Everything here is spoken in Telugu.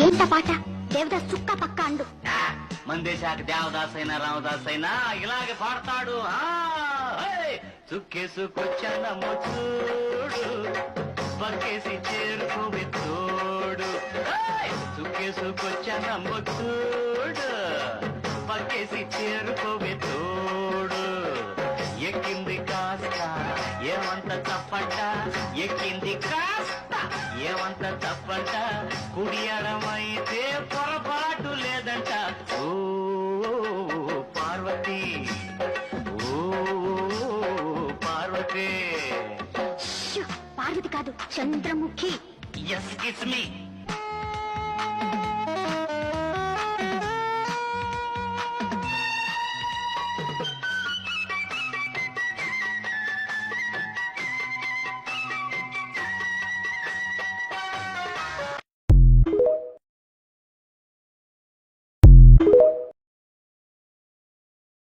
ఏంట పాట దేవదాస్ చుక్క పక్క అండు మందేశాక దేవదాస్ అయినా రామదాస్ అయినా ఇలాగే పాడతాడు. చుక్కేసుకొచ్చానమ్మ చూడు, పక్కేసి చేరుకోవే తోడు. చుక్కేసుకొచ్చానమ్మ చూడు, పక్కేసి చేరుకోవే తోడు. ఎక్కింది కాస్త ఏమంత తప్పంట, ఎక్కింది కాస్త ఏమంత తప్పంట, కుడియడమైతే పొరపాటు లేదంట. ఓ పార్వతి, ఓ పార్వతి. పార్వతి కాదు చంద్రముఖి. Yes it's me.